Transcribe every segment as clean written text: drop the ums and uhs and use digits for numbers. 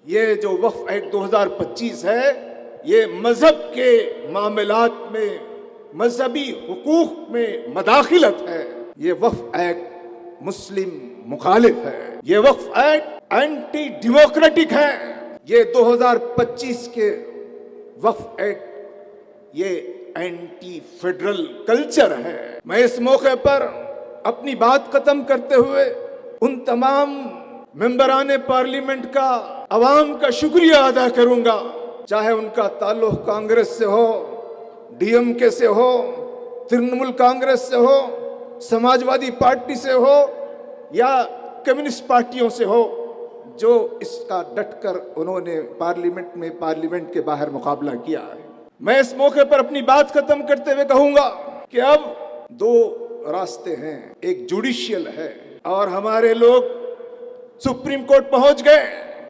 یہ جو وقف ایکٹ 2025 ہے یہ مذہب کے معاملات میں مذہبی حقوق میں مداخلت ہے. یہ وقف ایکٹ مسلم مخالف ہے. یہ وقف ایکٹ اینٹی ڈیموکریٹک ہے. یہ 2025 کے وقف ایکٹ یہ اینٹی فیڈرل کلچر ہے. میں اس موقع پر اپنی بات ختم کرتے ہوئے ان تمام ممبران پارلیمنٹ کا عوام کا شکریہ ادا کروں گا، چاہے ان کا تعلق کانگریس سے ہو، ڈی ایم کے سے ہو، ترنمول کانگریس سے ہو، سماجوادی پارٹی سے ہو یا کمیونسٹ پارٹیوں سے ہو، جو اس کا ڈٹ کر انہوں نے پارلیمنٹ کے باہر مقابلہ کیا ہے. میں اس موقع پر اپنی بات ختم کرتے ہوئے کہوں گا کہ اب دو راستے ہیں. ایک جوڈیشل ہے اور ہمارے لوگ سپریم کورٹ پہنچ گئے.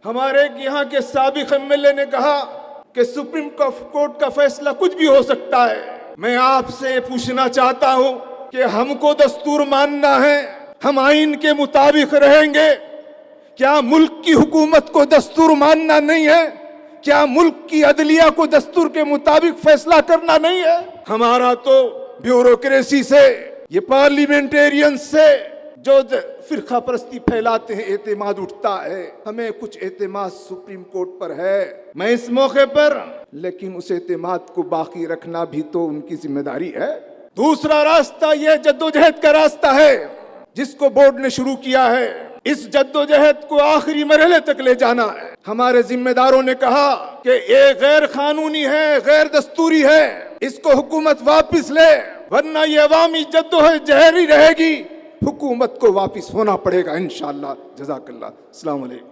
ہمارے یہاں کے سابق ایم ایل اے نے کہا کہ سپریم کورٹ کا فیصلہ کچھ بھی ہو سکتا ہے. میں آپ سے پوچھنا چاہتا ہوں کہ ہم کو دستور ماننا ہے، ہم آئین کے مطابق رہیں گے. کیا ملک کی حکومت کو دستور ماننا نہیں ہے؟ کیا ملک کی عدلیہ کو دستور کے مطابق فیصلہ کرنا نہیں ہے؟ ہمارا تو بیوروکریسی سے، یہ پارلیمنٹیرین سے جو فرقہ پرستی پھیلاتے ہیں اعتماد اٹھتا ہے. ہمیں کچھ اعتماد سپریم کورٹ پر ہے. میں اس موقع پر لیکن اس اعتماد کو باقی رکھنا بھی تو ان کی ذمہ داری ہے. دوسرا راستہ یہ جدوجہد کا راستہ ہے جس کو بورڈ نے شروع کیا ہے. اس جدوجہد کو آخری مرحلے تک لے جانا ہے. ہمارے ذمہ داروں نے کہا کہ یہ غیر قانونی ہے، غیر دستوری ہے، اس کو حکومت واپس لے ورنہ یہ عوامی جدوجہد جہری رہے گی. حکومت کو واپس ہونا پڑے گا انشاءاللہ. جزاک اللہ. السلام علیکم.